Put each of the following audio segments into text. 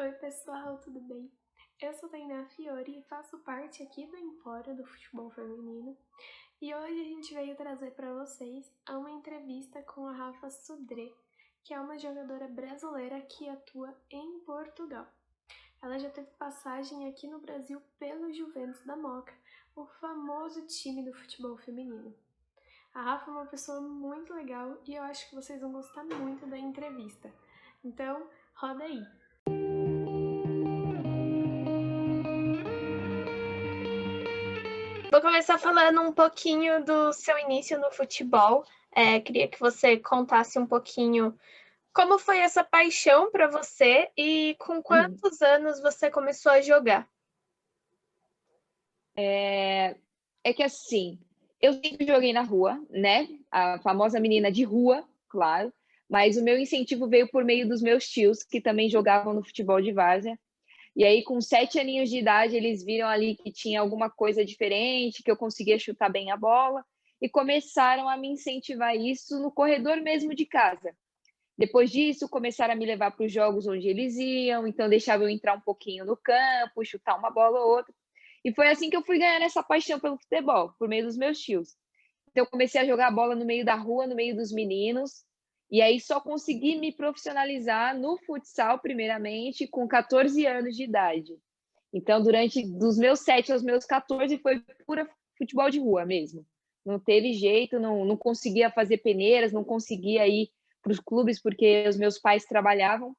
Oi, pessoal, tudo bem? Eu sou Tainá Fiore e faço parte aqui do Empório do Futebol Feminino. E hoje a gente veio trazer para vocês uma entrevista com a Rafa Sudré, que é uma jogadora brasileira que atua em Portugal. Ela já teve passagem aqui no Brasil pelo Juventus da Moca, o famoso time do futebol feminino. A Rafa é uma pessoa muito legal e eu acho que vocês vão gostar muito da entrevista. Então, roda aí! Vou começar falando um pouquinho do seu início no futebol. Queria que você contasse um pouquinho como foi essa paixão para você e com quantos anos você começou a jogar. É que assim, eu sempre joguei na rua, né? A famosa menina de rua, claro. Mas o meu incentivo veio por meio dos meus tios, que também jogavam no futebol de várzea. E aí, com 7 aninhos de idade, eles viram ali que tinha alguma coisa diferente, que eu conseguia chutar bem a bola, e começaram a me incentivar isso no corredor mesmo de casa. Depois disso, começaram a me levar para os jogos onde eles iam, então deixavam eu entrar um pouquinho no campo, chutar uma bola ou outra. E foi assim que eu fui ganhando essa paixão pelo futebol, por meio dos meus tios. Então, eu comecei a jogar bola no meio da rua, no meio dos meninos, e aí só consegui me profissionalizar no futsal, primeiramente, com 14 anos de idade. Então, durante dos meus 7 aos meus 14, foi pura futebol de rua mesmo. Não teve jeito, não conseguia fazer peneiras, não conseguia ir para os clubes, porque os meus pais trabalhavam,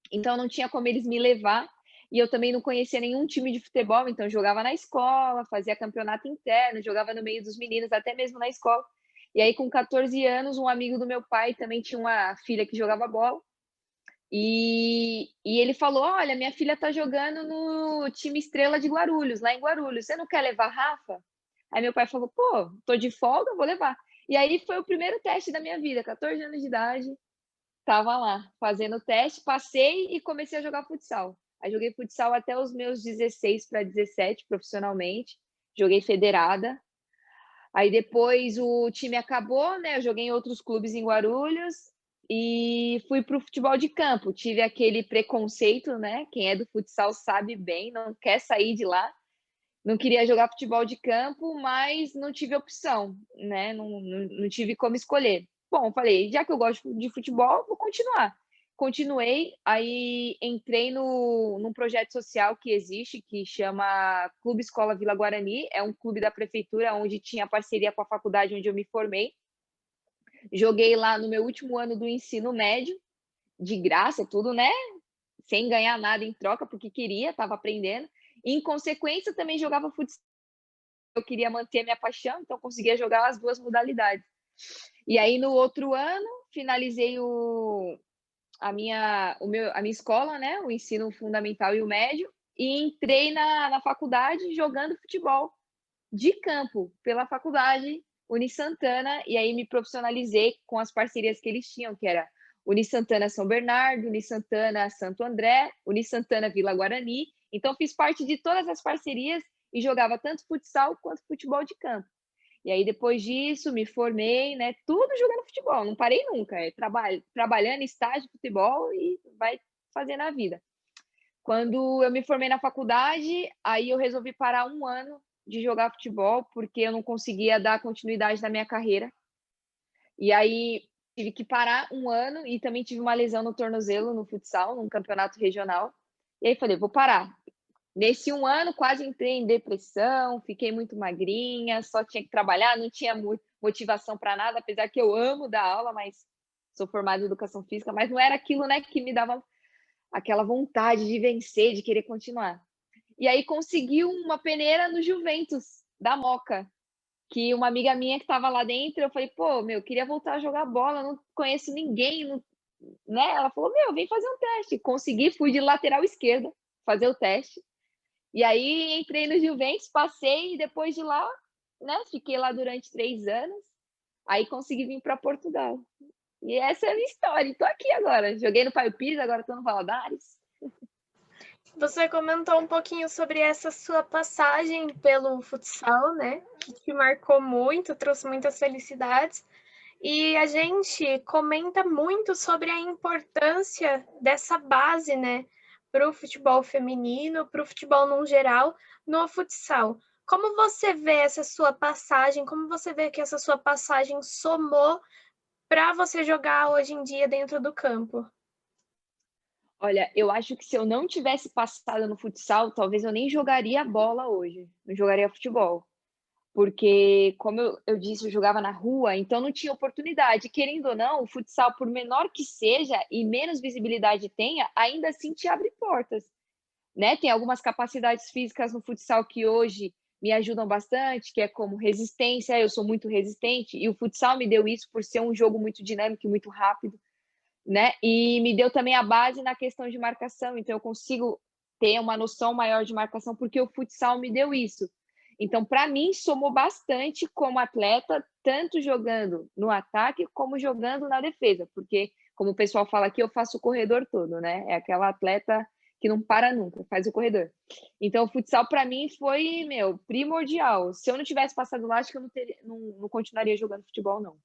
então não tinha como eles me levar, e eu também não conhecia nenhum time de futebol, então jogava na escola, fazia campeonato interno, jogava no meio dos meninos, até mesmo na escola. E aí, com 14 anos, um amigo do meu pai também tinha uma filha que jogava bola, e ele falou: Olha, minha filha tá jogando no time Estrela de Guarulhos, lá em Guarulhos, você não quer levar a Rafa? Aí meu pai falou: Pô, tô de folga, vou levar. E aí foi o primeiro teste da minha vida, 14 anos de idade, estava lá fazendo o teste, passei e comecei a jogar futsal. Aí joguei futsal até os meus 16 para 17 profissionalmente, joguei federada. Aí depois o time acabou, né? Eu joguei em outros clubes em Guarulhos e fui para o futebol de campo. Tive aquele preconceito, né? Quem é do futsal sabe bem, não quer sair de lá. Não queria jogar futebol de campo, mas não tive opção, né? Não tive como escolher. Bom, falei, já que eu gosto de futebol, vou continuar. Continuei, aí entrei num projeto social que existe, que chama Clube Escola Vila Guarani, é um clube da prefeitura, onde tinha parceria com a faculdade onde eu me formei. Joguei lá no meu último ano do ensino médio, de graça, tudo, né? Sem ganhar nada em troca, porque queria, estava aprendendo. E, em consequência, também jogava futsal. Eu queria manter a minha paixão, então conseguia jogar as duas modalidades. E aí, no outro ano, finalizei a minha escola, né? O ensino fundamental e o médio, e entrei na faculdade jogando futebol de campo pela faculdade Uni Santana, e aí me profissionalizei com as parcerias que eles tinham, que era Uni Santana São Bernardo, Uni Santana Santo André, Uni Santana Vila Guarani. Então fiz parte de todas as parcerias e jogava tanto futsal quanto futebol de campo. E aí depois disso me formei, né, tudo jogando futebol, não parei nunca, trabalhando, estágio, futebol e vai fazendo a vida. Quando eu me formei na faculdade, aí eu resolvi parar um ano de jogar futebol, porque eu não conseguia dar continuidade na minha carreira. E aí tive que parar um ano e também tive uma lesão no tornozelo no futsal, num campeonato regional. E aí falei, vou parar. Nesse um ano, quase entrei em depressão, fiquei muito magrinha, só tinha que trabalhar, não tinha motivação para nada, apesar que eu amo dar aula, mas sou formada em educação física, mas não era aquilo, né, que me dava aquela vontade de vencer, de querer continuar. E aí consegui uma peneira no Juventus, da Moca, que uma amiga minha que estava lá dentro, eu falei, pô, meu, queria voltar a jogar bola, não conheço ninguém, não, né? Ela falou, meu, vem fazer um teste. Consegui, fui de lateral esquerda fazer o teste. E aí entrei no Juventus, passei, e depois de lá, né, fiquei lá durante 3 anos, aí consegui vir para Portugal. E essa é a minha história, estou aqui agora. Joguei no Paio Pires, agora estou no Valadares. Você comentou um pouquinho sobre essa sua passagem pelo futsal, né? Que te marcou muito, trouxe muitas felicidades. E a gente comenta muito sobre a importância dessa base, né? para o futebol feminino, para o futebol no geral, no futsal. Como você vê essa sua passagem? Como você vê que essa sua passagem somou para você jogar hoje em dia dentro do campo? Olha, eu acho que se eu não tivesse passado no futsal, talvez eu nem jogaria bola hoje, não jogaria futebol. Porque, como eu disse, eu jogava na rua, então não tinha oportunidade. Querendo ou não, o futsal, por menor que seja e menos visibilidade tenha, ainda assim te abre portas, né? Tem algumas capacidades físicas no futsal que hoje me ajudam bastante, que é como resistência, eu sou muito resistente, e o futsal me deu isso por ser um jogo muito dinâmico e muito rápido, né? E me deu também a base na questão de marcação, então eu consigo ter uma noção maior de marcação, porque o futsal me deu isso. Então, para mim, somou bastante como atleta, tanto jogando no ataque como jogando na defesa, porque, como o pessoal fala aqui, eu faço o corredor todo, né? É aquela atleta que não para nunca, faz o corredor. Então, o futsal para mim foi, meu, primordial. Se eu não tivesse passado lá, acho que eu não continuaria jogando futebol, não.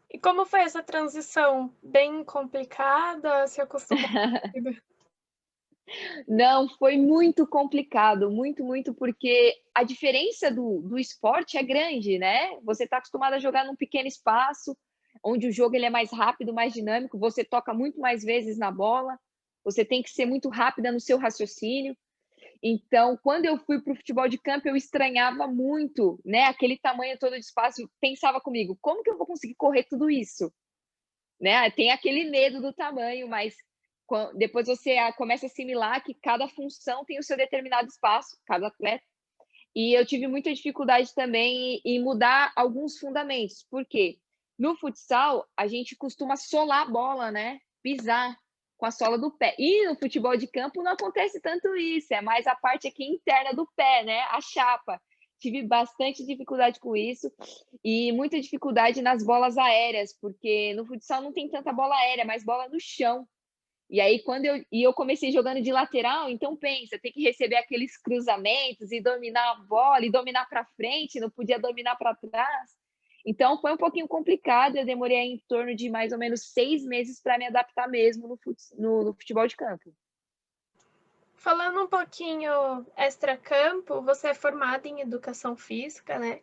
E como foi essa transição? Bem complicada? Se acostumou? Não, foi muito complicado, muito, muito, porque a diferença do esporte é grande, né? Você está acostumado a jogar num pequeno espaço, onde o jogo ele é mais rápido, mais dinâmico, você toca muito mais vezes na bola, você tem que ser muito rápida no seu raciocínio. Então, quando eu fui para o futebol de campo, eu estranhava muito, né? Aquele tamanho todo de espaço, pensava comigo, como que eu vou conseguir correr tudo isso? Né? Tem aquele medo do tamanho, mas depois você começa a assimilar que cada função tem o seu determinado espaço, cada atleta. E eu tive muita dificuldade também em mudar alguns fundamentos. Por quê? No futsal, a gente costuma solar a bola, né? Pisar com a sola do pé. E no futebol de campo não acontece tanto isso, é mais a parte aqui interna do pé, né? A chapa. Tive bastante dificuldade com isso e muita dificuldade nas bolas aéreas, porque no futsal não tem tanta bola aérea, mas bola no chão. E aí, eu comecei jogando de lateral, então pensa, tem que receber aqueles cruzamentos e dominar a bola, e dominar para frente, não podia dominar para trás. Então, foi um pouquinho complicado, eu demorei em torno de mais ou menos 6 meses para me adaptar mesmo no futebol de campo. Falando um pouquinho extracampo, você é formada em educação física, né?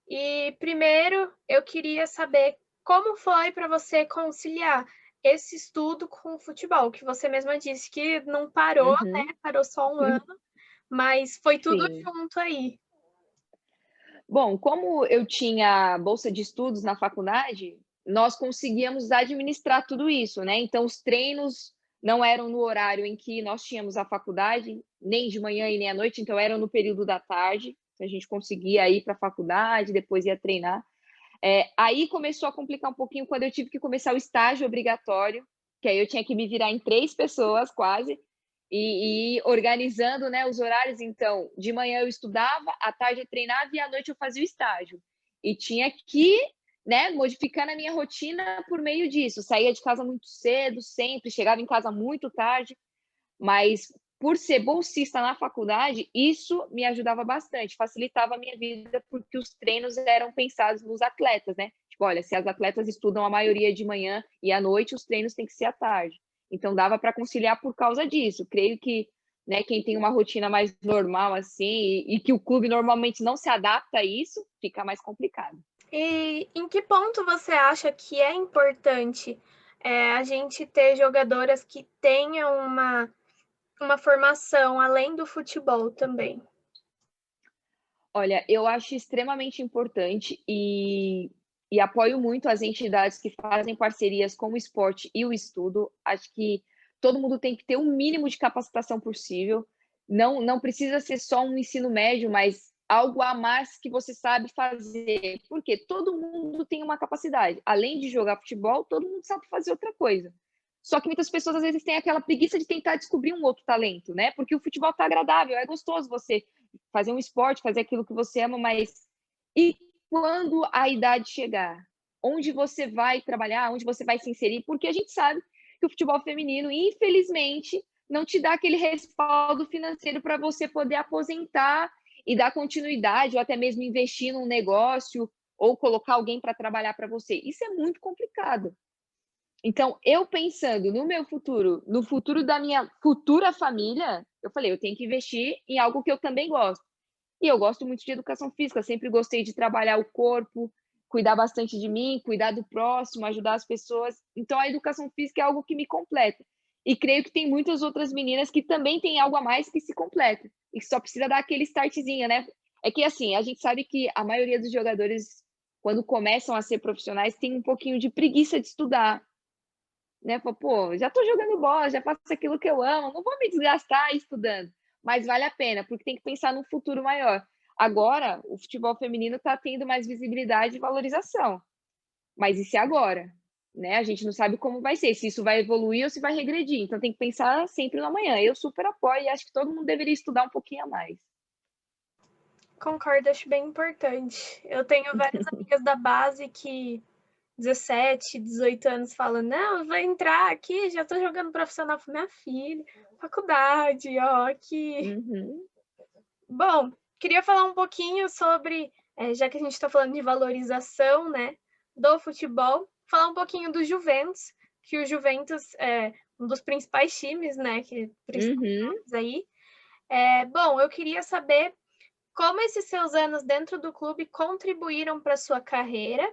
E primeiro eu queria saber como foi para você conciliar esse estudo com o futebol, que você mesma disse que não parou, né? Uhum. Parou só um ano, mas foi tudo Sim. junto aí. Bom, como eu tinha bolsa de estudos na faculdade, nós conseguíamos administrar tudo isso, né? Então, os treinos não eram no horário em que nós tínhamos a faculdade, nem de manhã e nem à noite, então eram no período da tarde. A gente conseguia ir para a faculdade, depois ia treinar. Aí começou a complicar um pouquinho quando eu tive que começar o estágio obrigatório, que aí eu tinha que me virar em 3 pessoas quase, e ir organizando, né, os horários. Então, de manhã eu estudava, à tarde eu treinava e à noite eu fazia o estágio. E tinha que, né, modificando a minha rotina por meio disso. Saía de casa muito cedo, sempre, chegava em casa muito tarde, mas por ser bolsista na faculdade, isso me ajudava bastante, facilitava a minha vida, porque os treinos eram pensados nos atletas, né? Tipo, olha, se as atletas estudam a maioria de manhã e à noite, os treinos têm que ser à tarde. Então, dava para conciliar por causa disso. Creio que, né, quem tem uma rotina mais normal, assim, e que o clube normalmente não se adapta a isso, fica mais complicado. E em que ponto você acha que é importante a gente ter jogadoras que tenham uma formação além do futebol também? Olha, eu acho extremamente importante e apoio muito as entidades que fazem parcerias com o esporte e o estudo. Acho que todo mundo tem que ter o mínimo de capacitação possível. Não precisa ser só um ensino médio, mas algo a mais que você sabe fazer. Porque todo mundo tem uma capacidade. Além de jogar futebol, todo mundo sabe fazer outra coisa. Só que muitas pessoas às vezes têm aquela preguiça de tentar descobrir um outro talento, né? Porque o futebol tá agradável, é gostoso você fazer um esporte, fazer aquilo que você ama, mas e quando a idade chegar? Onde você vai trabalhar? Onde você vai se inserir? Porque a gente sabe que o futebol feminino, infelizmente, não te dá aquele respaldo financeiro para você poder aposentar e dar continuidade, ou até mesmo investir num negócio, ou colocar alguém para trabalhar para você. Isso é muito complicado. Então, eu pensando no meu futuro, no futuro da minha futura família, eu falei: "Eu tenho que investir em algo que eu também gosto". E eu gosto muito de educação física, sempre gostei de trabalhar o corpo, cuidar bastante de mim, cuidar do próximo, ajudar as pessoas. Então a educação física é algo que me completa. E creio que tem muitas outras meninas que também têm algo a mais que se completa, e que só precisa dar aquele startzinho, né. É que, assim, a gente sabe que a maioria dos jogadores, quando começam a ser profissionais, tem um pouquinho de preguiça de estudar, né, fala: "Pô, já tô jogando bola, já faço aquilo que eu amo, não vou me desgastar estudando", mas vale a pena, porque tem que pensar num futuro maior. Agora, o futebol feminino tá tendo mais visibilidade e valorização, mas isso é agora, né, a gente não sabe como vai ser, se isso vai evoluir ou se vai regredir, então tem que pensar sempre no amanhã. Eu super apoio e acho que todo mundo deveria estudar um pouquinho a mais. Concordo, acho bem importante. Eu tenho várias amigas da base que 17, 18 anos falam: "Não, eu vou entrar aqui, já tô jogando profissional". Eu falei: "Minha filha, faculdade, ó, aqui". Uhum. Bom, queria falar um pouquinho sobre, já que a gente está falando de valorização, né, do futebol, falar um pouquinho do Juventus, que o Juventus é um dos principais times, né, que principais Uhum. nomes aí. Bom, eu queria saber como esses seus anos dentro do clube contribuíram para sua carreira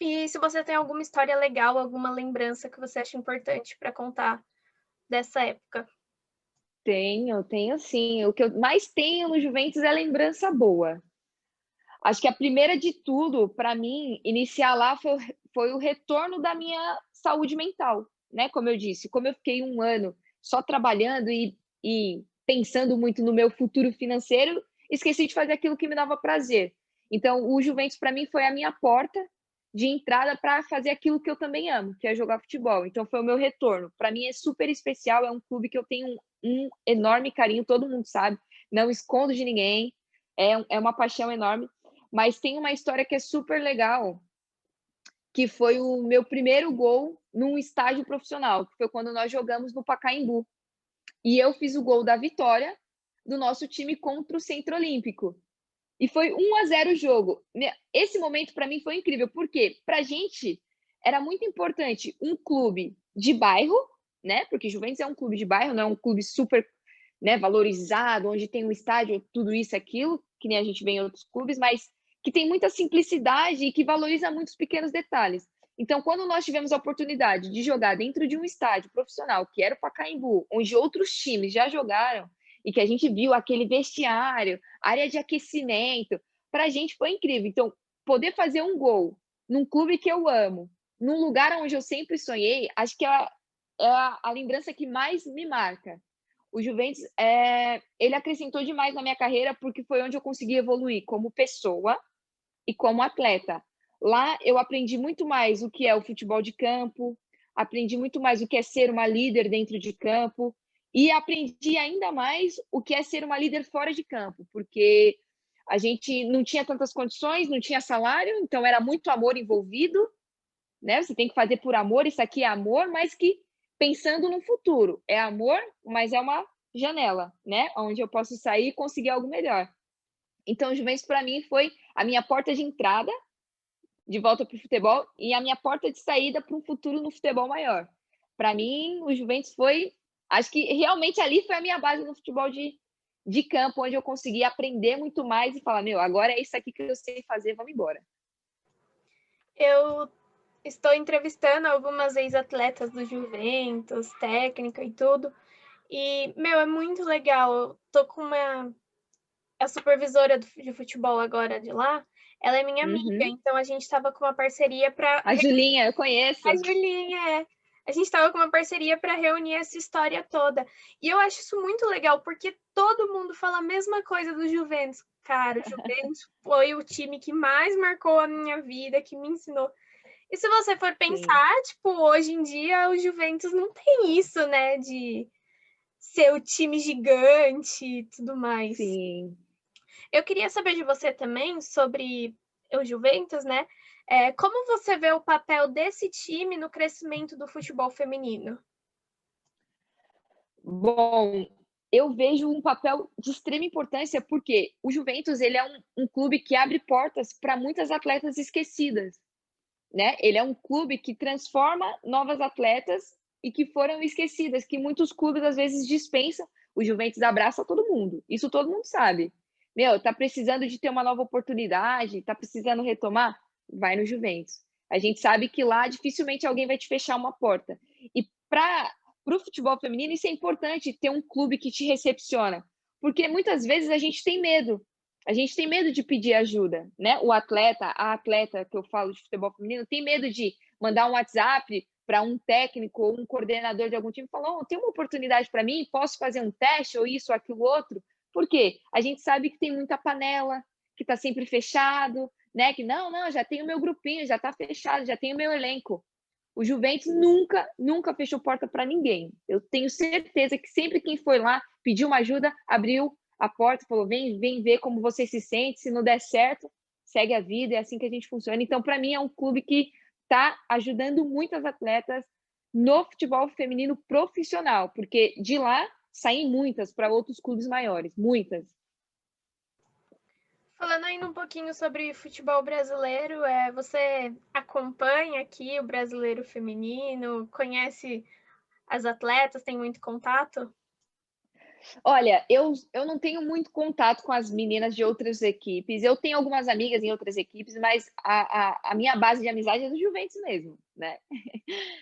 e se você tem alguma história legal, alguma lembrança que você acha importante para contar dessa época. Tenho sim. O que eu mais tenho no Juventus é lembrança boa. Acho que a primeira de tudo, para mim, iniciar lá foi o retorno da minha saúde mental, né, como eu disse, como eu fiquei 1 ano só trabalhando e pensando muito no meu futuro financeiro, esqueci de fazer aquilo que me dava prazer. Então o Juventus para mim foi a minha porta de entrada para fazer aquilo que eu também amo, que é jogar futebol, então foi o meu retorno. Para mim é super especial, é um clube que eu tenho um enorme carinho, todo mundo sabe, não escondo de ninguém, é uma paixão enorme. Mas tem uma história que é super legal, que foi o meu primeiro gol num estágio profissional, que foi quando nós jogamos no Pacaembu. E eu fiz o gol da vitória do nosso time contra o Centro Olímpico. E foi 1-0 o jogo. Esse momento para mim foi incrível, porque pra gente era muito importante um clube de bairro, né, porque Juventus é um clube de bairro, não é um clube super, né, valorizado, onde tem um estádio, tudo isso, aquilo, que nem a gente vê em outros clubes, mas que tem muita simplicidade e que valoriza muitos pequenos detalhes. Então, quando nós tivemos a oportunidade de jogar dentro de um estádio profissional, que era o Pacaembu, onde outros times já jogaram, e que a gente viu aquele vestiário, área de aquecimento, para a gente foi incrível. Então, poder fazer um gol num clube que eu amo, num lugar onde eu sempre sonhei, acho que é a lembrança que mais me marca. O Juventus, ele acrescentou demais na minha carreira, porque foi onde eu consegui evoluir como pessoa e como atleta. Lá eu aprendi muito mais o que é o futebol de campo, aprendi muito mais o que é ser uma líder dentro de campo e aprendi ainda mais o que é ser uma líder fora de campo, porque a gente não tinha tantas condições, não tinha salário, então era muito amor envolvido, né? Você tem que fazer por amor, isso aqui é amor, mas que pensando no futuro. É amor, mas é uma janela, né? Onde eu posso sair e conseguir algo melhor. Então, o Juventus para mim foi a minha porta de entrada de volta para o futebol e a minha porta de saída para um futuro no futebol maior. Para mim, o Juventus foi, acho que realmente ali foi a minha base no futebol de campo, onde eu consegui aprender muito mais e falar: meu, agora é isso aqui que eu sei fazer, vamos embora. Eu estou entrevistando algumas ex-atletas do Juventus, técnica e tudo. E, meu, é muito legal. Eu tô com a supervisora de futebol agora de lá, ela é minha amiga, Uhum. então a gente estava com uma parceria para A Julinha, eu a conheço. Julinha, é. A gente estava com uma parceria para reunir essa história toda. E eu acho isso muito legal, porque todo mundo fala a mesma coisa do Juventus. Cara, o Juventus foi o time que mais marcou a minha vida, que me ensinou. E se você for Sim, pensar, tipo, hoje em dia o Juventus não tem isso, né, de ser o time gigante e tudo mais. sim. Eu queria saber de você também sobre o Juventus, né? Como você vê o papel desse time no crescimento do futebol feminino? Bom, eu vejo um papel de extrema importância, porque o Juventus ele é um clube que abre portas para muitas atletas esquecidas. né? Ele é um clube que transforma novas atletas e que foram esquecidas, que muitos clubes às vezes dispensam. O Juventus abraça todo mundo, isso todo mundo sabe. Meu, tá precisando de ter uma nova oportunidade, tá precisando retomar? Vai no Juventus. A gente sabe que lá dificilmente alguém vai te fechar uma porta. E para o futebol feminino, isso é importante, ter um clube que te recepciona. Porque muitas vezes a gente tem medo. A gente tem medo de pedir ajuda, né? O atleta, a atleta que eu falo de futebol feminino, tem medo de mandar um WhatsApp para um técnico ou um coordenador de algum time e falar: oh, tem uma oportunidade para mim, posso fazer um teste ou isso ou aquilo outro? Por quê? A gente sabe que tem muita panela, que está sempre fechado, né? Que não, já tenho meu grupinho, já está fechado, já tenho meu elenco. O Juventus nunca fechou porta para ninguém. Eu tenho certeza que sempre quem foi lá pediu uma ajuda, abriu a porta, falou: vem ver como você se sente, se não der certo, segue a vida, é assim que a gente funciona. Então, para mim, é um clube que está ajudando muitas atletas no futebol feminino profissional, porque de lá saem muitas para outros clubes maiores, muitas. Falando ainda um pouquinho sobre futebol brasileiro, você acompanha aqui o brasileiro feminino, conhece as atletas, tem muito contato? Olha, eu não tenho muito contato com as meninas de outras equipes. Eu tenho algumas amigas em outras equipes, mas a minha base de amizade é do Juventus mesmo, né?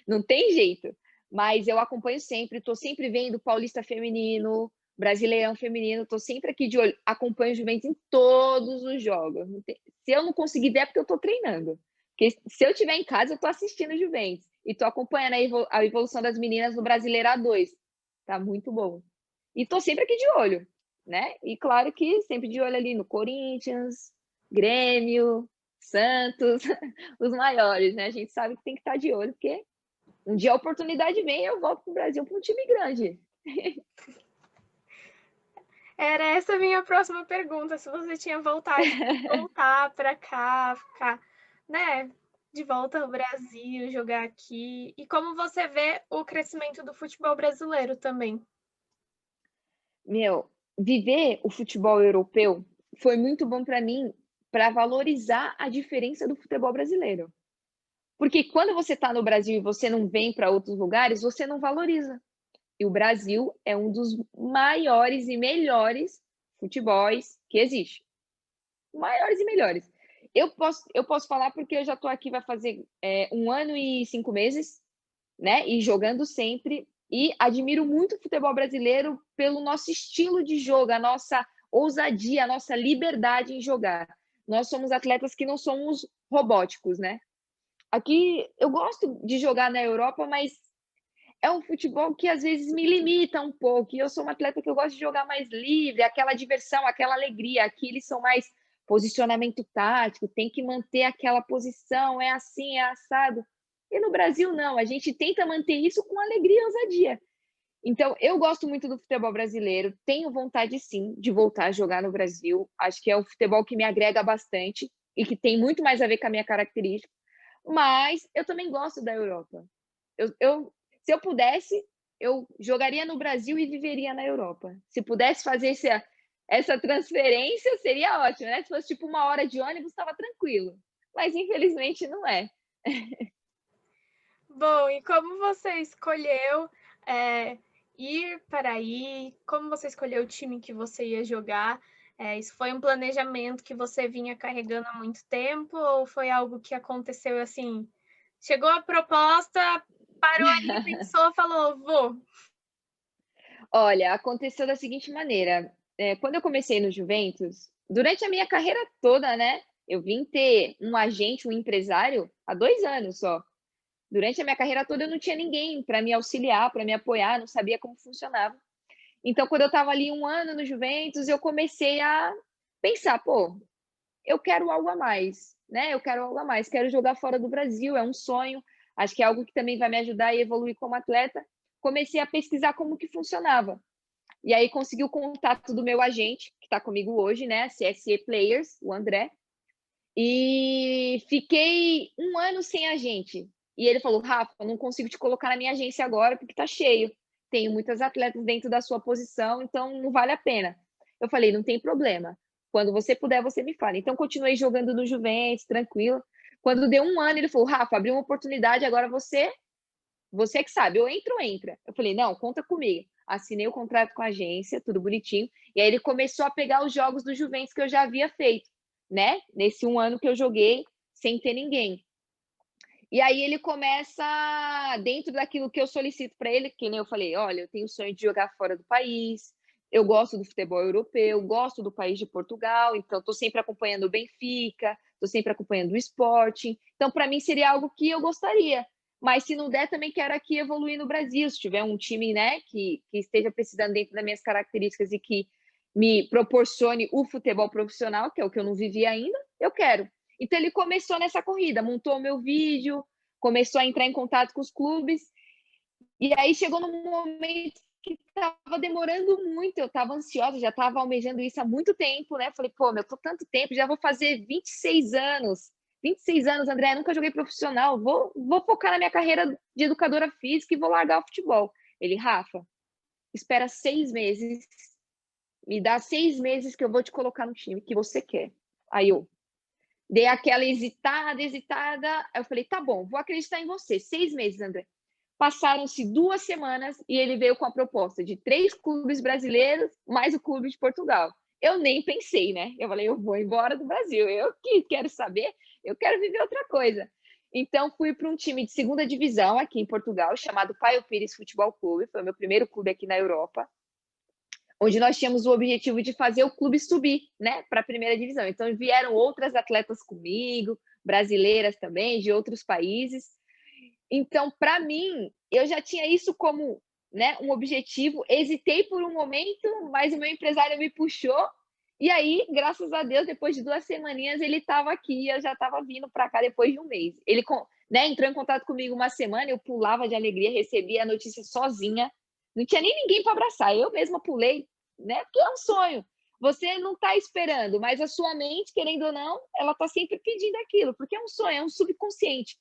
Não tem jeito. Mas eu acompanho sempre, estou sempre vendo Paulista Feminino, Brasileirão Feminino, estou sempre aqui de olho. Acompanho o Juventus em todos os jogos. Se eu não conseguir ver, é porque eu estou treinando. Porque se eu estiver em casa, eu estou assistindo o Juventus. E estou acompanhando a evolução das meninas no Brasileiro A2. Tá muito bom. E tô sempre aqui de olho, né? E claro que sempre de olho ali no Corinthians, Grêmio, Santos, os maiores, né? A gente sabe que tem que estar de olho, porque um dia a oportunidade vem e eu volto para o Brasil para um time grande. Era essa a minha próxima pergunta, se você tinha vontade de voltar para cá, ficar, né, de volta ao Brasil, jogar aqui. E como você vê o crescimento do futebol brasileiro também? Meu, viver o futebol europeu foi muito bom para mim, para valorizar a diferença do futebol brasileiro. Porque quando você está no Brasil e você não vem para outros lugares, você não valoriza. E o Brasil é um dos maiores e melhores futebols que existe. Maiores e melhores. Eu posso falar porque eu já estou aqui, vai fazer 1 ano e 5 meses, né? E jogando sempre. E admiro muito o futebol brasileiro pelo nosso estilo de jogo, a nossa ousadia, a nossa liberdade em jogar. Nós somos atletas que não somos robóticos, né? Aqui eu gosto de jogar na Europa, mas é um futebol que às vezes me limita um pouco. E eu sou uma atleta que eu gosto de jogar mais livre, aquela diversão, aquela alegria. Aqui eles são mais posicionamento tático, tem que manter aquela posição, é assim, é assado. E no Brasil, não, a gente tenta manter isso com alegria e ousadia. Então, eu gosto muito do futebol brasileiro, tenho vontade sim de voltar a jogar no Brasil. Acho que é um futebol que me agrega bastante e que tem muito mais a ver com a minha característica. Mas eu também gosto da Europa. Se eu pudesse, eu jogaria no Brasil e viveria na Europa. Se pudesse fazer essa transferência, seria ótimo, né? Se fosse tipo 1 hora de ônibus, estava tranquilo. Mas infelizmente não é. Bom, e como você escolheu ir para aí? Como você escolheu o time que você ia jogar? Isso foi um planejamento que você vinha carregando há muito tempo ou foi algo que aconteceu assim? Chegou a proposta, parou ali, pensou, falou, vou. Olha, aconteceu da seguinte maneira, quando eu comecei no Juventus, durante a minha carreira toda, né, eu vim ter um agente, um empresário, há 2 anos só. Durante a minha carreira toda eu não tinha ninguém para me auxiliar, para me apoiar, não sabia como funcionava. Então, quando eu estava ali 1 ano no Juventus, eu comecei a pensar: "Pô, eu quero algo a mais, né, eu quero algo a mais, quero jogar fora do Brasil, é um sonho, acho que é algo que também vai me ajudar a evoluir como atleta". Comecei a pesquisar como que funcionava. E aí consegui o contato do meu agente, que está comigo hoje, né, CSE Players, o André, e fiquei 1 ano sem agente. E ele falou: "Rafa, eu não consigo te colocar na minha agência agora, porque tá cheio. Tenho muitas atletas dentro da sua posição, então não vale a pena". Eu falei: "Não tem problema. Quando você puder, você me fala". Então continuei jogando no Juventus, tranquila. Quando deu 1 ano, ele falou: "Rafa, abriu uma oportunidade, agora você que sabe, ou entra ou entra". Eu falei: "Não, conta comigo". Assinei o contrato com a agência, tudo bonitinho, e aí ele começou a pegar os jogos do Juventus que eu já havia feito, né, nesse 1 ano que eu joguei sem ter ninguém. E aí ele começa, dentro daquilo que eu solicito para ele, que nem eu falei: "Olha, eu tenho o sonho de jogar fora do país, eu gosto do futebol europeu, gosto do país de Portugal, então estou sempre acompanhando o Benfica, estou sempre acompanhando o Sporting, então para mim seria algo que eu gostaria, mas se não der também quero aqui evoluir no Brasil, se tiver um time, né, que esteja precisando dentro das minhas características e que me proporcione o futebol profissional, que é o que eu não vivi ainda, eu quero". Então ele começou nessa corrida, montou o meu vídeo, começou a entrar em contato com os clubes, e aí chegou num momento que estava demorando muito, eu estava ansiosa, já estava almejando isso há muito tempo, né, falei: "Pô, meu, tô tanto tempo, já vou fazer 26 anos, 26 anos, André, nunca joguei profissional, vou focar na minha carreira de educadora física e vou largar o futebol". Ele: "Rafa, espera 6 meses, me dá 6 meses que eu vou te colocar no time que você quer". Aí eu dei aquela hesitada, aí eu falei: "Tá bom, vou acreditar em você, 6 meses, André". Passaram-se 2 semanas e ele veio com a proposta de 3 clubes brasileiros, mais o clube de Portugal. Eu nem pensei, né, eu falei: "Eu vou embora do Brasil, eu que quero saber, eu quero viver outra coisa". Então fui para um time de 2ª divisão aqui em Portugal, chamado Paio Pires Futebol Clube, foi o meu primeiro clube aqui na Europa, onde nós tínhamos o objetivo de fazer o clube subir, né, para a primeira divisão. Então vieram outras atletas comigo, brasileiras também, de outros países. Então, para mim, eu já tinha isso como, né, um objetivo. Hesitei por um momento, mas o meu empresário me puxou. E aí, graças a Deus, depois de 2 semaninhas, ele estava aqui. Eu já estava vindo para cá depois de um mês. Ele, né, entrou em contato comigo uma semana. Eu pulava de alegria, recebi a notícia sozinha. Não tinha nem ninguém para abraçar. Eu mesma pulei, né? Porque é um sonho. Você não está esperando, mas a sua mente, querendo ou não, ela está sempre pedindo aquilo, porque é um sonho, é um subconsciente.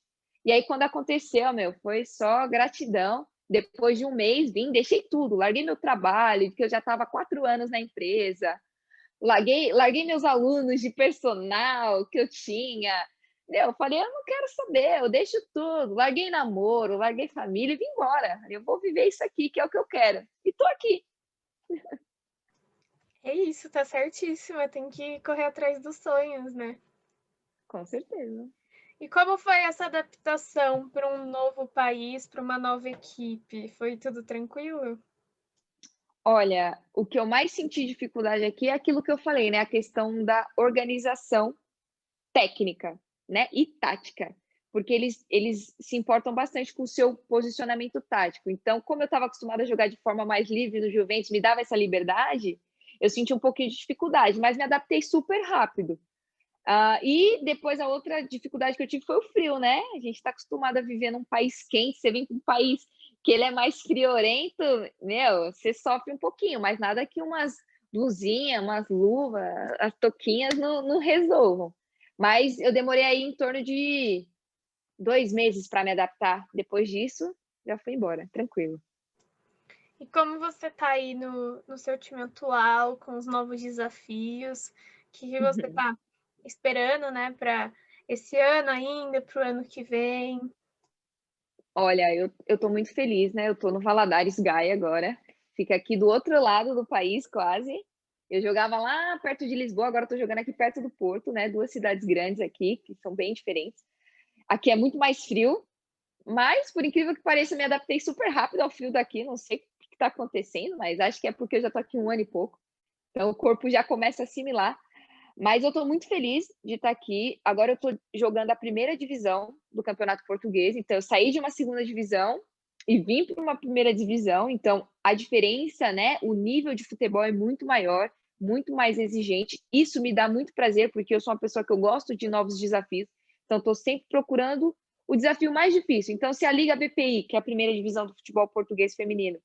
E aí, quando aconteceu, meu, foi só gratidão. Depois de um mês, vim, deixei tudo, larguei meu trabalho, que eu já estava 4 anos na empresa, larguei meus alunos de personal que eu tinha. Meu, eu falei, eu não quero saber, eu deixo tudo. Larguei namoro, larguei família e vim embora. Eu vou viver isso aqui, que é o que eu quero. E tô aqui. É isso, tá certíssima, tem que correr atrás dos sonhos, né? Com certeza. E como foi essa adaptação para um novo país, para uma nova equipe? Foi tudo tranquilo? Olha, o que eu mais senti dificuldade aqui é aquilo que eu falei, né? A questão da organização técnica, né, e tática, porque eles se importam bastante com o seu posicionamento tático. Então, como eu estava acostumada a jogar de forma mais livre no Juventus, me dava essa liberdade, eu senti um pouquinho de dificuldade, mas me adaptei super rápido. E depois a outra dificuldade que eu tive foi o frio, né? A gente está acostumado a viver num país quente, você vem para um país que ele é mais friorento, meu, você sofre um pouquinho, mas nada que umas blusinhas, umas luvas, as touquinhas não resolvam. Mas eu demorei aí em torno de 2 meses para me adaptar. Depois disso, já fui embora, tranquilo. E como você tá aí no seu time atual, com os novos desafios? O que você tá esperando, né, para esse ano ainda, para o ano que vem? Olha, eu tô muito feliz, né, eu tô no Valadares Gaia agora, fica aqui do outro lado do país quase. Eu jogava lá perto de Lisboa, agora eu tô jogando aqui perto do Porto, né, 2 cidades grandes aqui, que são bem diferentes. Aqui é muito mais frio, mas por incrível que pareça, eu me adaptei super rápido ao frio daqui, não sei o que tá acontecendo, mas acho que é porque eu já tô aqui 1 ano e pouco, então o corpo já começa a assimilar. Mas eu estou muito feliz de estar aqui. Agora eu estou jogando a primeira divisão do Campeonato Português, então eu saí de uma segunda divisão e vim para uma primeira divisão, então a diferença, né, o nível de futebol é muito maior, muito mais exigente. Isso me dá muito prazer, porque eu sou uma pessoa que eu gosto de novos desafios, então estou sempre procurando o desafio mais difícil. Então, se a Liga BPI, que é a primeira divisão do futebol português feminino,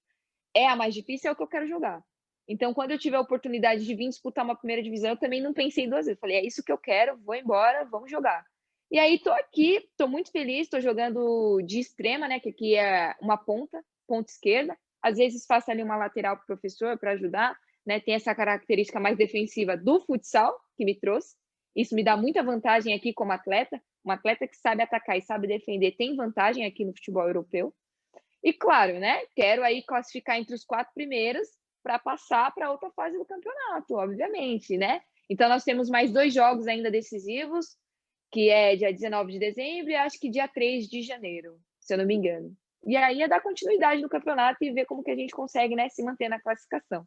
é a mais difícil, é o que eu quero jogar. Então, quando eu tive a oportunidade de vir disputar uma primeira divisão, eu também não pensei 2 vezes. Falei, é isso que eu quero, vou embora, vamos jogar. E aí tô aqui, tô muito feliz, tô jogando de extrema, né, que aqui é uma ponta, ponta esquerda. Às vezes faço ali uma lateral pro professor para ajudar, né? Tem essa característica mais defensiva do futsal que me trouxe. Isso me dá muita vantagem aqui como atleta, Um atleta que sabe atacar e sabe defender tem vantagem aqui no futebol europeu. E claro, né, quero aí classificar entre os 4 primeiros para passar para outra fase do campeonato, obviamente, né. Então nós temos mais 2 jogos ainda decisivos, que é dia 19 de dezembro e acho que dia 3 de janeiro, se eu não me engano. E aí é dar continuidade no campeonato e ver como que a gente consegue, né, se manter na classificação.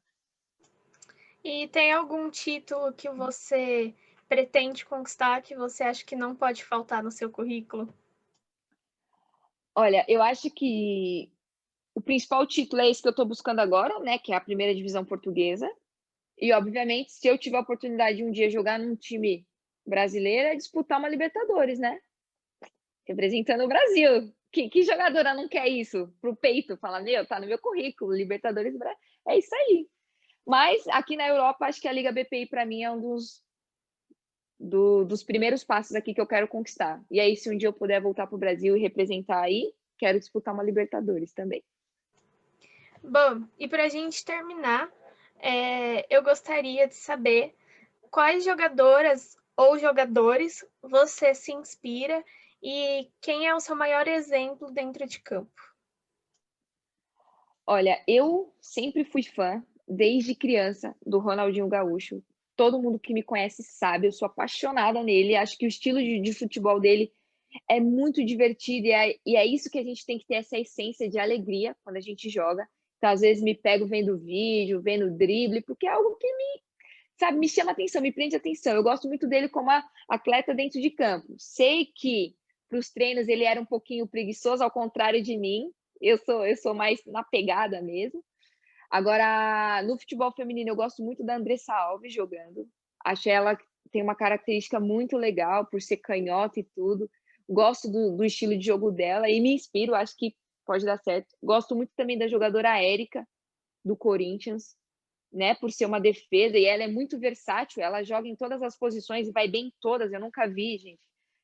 E tem algum título que você pretende conquistar que você acha que não pode faltar no seu currículo? Olha, eu acho que o principal título é esse que eu estou buscando agora, né, que é a primeira divisão portuguesa. E, obviamente, se eu tiver a oportunidade de um dia jogar num time brasileiro, é disputar uma Libertadores, né? Representando o Brasil. Que jogadora não quer isso pro peito? Fala, meu, tá no meu currículo, Libertadores, é isso aí. Mas aqui na Europa, acho que a Liga BPI, para mim, é um dos primeiros passos aqui que eu quero conquistar. E aí, se um dia eu puder voltar pro Brasil e representar aí, quero disputar uma Libertadores também. Bom, e para a gente terminar, eu gostaria de saber quais jogadoras ou jogadores você se inspira e quem é o seu maior exemplo dentro de campo? Olha, eu sempre fui fã, desde criança, do Ronaldinho Gaúcho. Todo mundo que me conhece sabe, eu sou apaixonada nele. Acho que o estilo de futebol dele é muito divertido e é isso que a gente tem que ter, essa essência de alegria quando a gente joga. Então, às vezes, me pego vendo vídeo, vendo drible, porque é algo que me chama atenção, me prende atenção. Eu gosto muito dele como atleta dentro de campo. Sei que para os treinos ele era um pouquinho preguiçoso, ao contrário de mim. Eu sou mais na pegada mesmo. Agora, no futebol feminino, eu gosto muito da Andressa Alves jogando. Acho ela que tem uma característica muito legal por ser canhota e tudo. Gosto do estilo de jogo dela e me inspiro, acho que pode dar certo. Gosto muito também da jogadora Érica, do Corinthians, né, por ser uma defesa, e ela é muito versátil, ela joga em todas as posições e vai bem em todas, eu nunca vi, gente.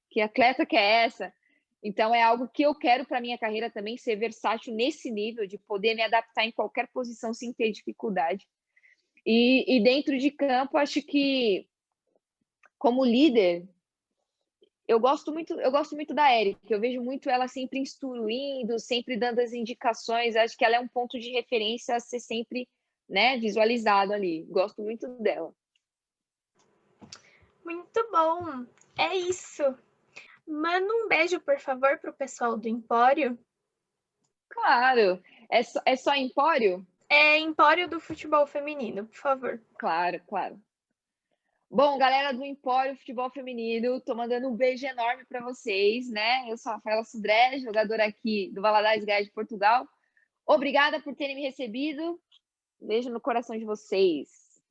Que atleta que é essa? Então é algo que eu quero para minha carreira também, ser versátil nesse nível, de poder me adaptar em qualquer posição sem ter dificuldade. E dentro de campo, acho que, como líder, eu gosto muito da Érica, eu vejo muito ela sempre instruindo, sempre dando as indicações, acho que ela é um ponto de referência a ser sempre, né, visualizado ali. Gosto muito dela. Muito bom! É isso! Manda um beijo, por favor, para o pessoal do Empório. Claro. É só Empório? É Empório do Futebol Feminino, por favor. Claro, claro. Bom, galera do Empório Futebol Feminino, tô mandando um beijo enorme para vocês, né? Eu sou a Rafaela Sudré, jogadora aqui do Valadares Gaia de Portugal. Obrigada por terem me recebido. Beijo no coração de vocês.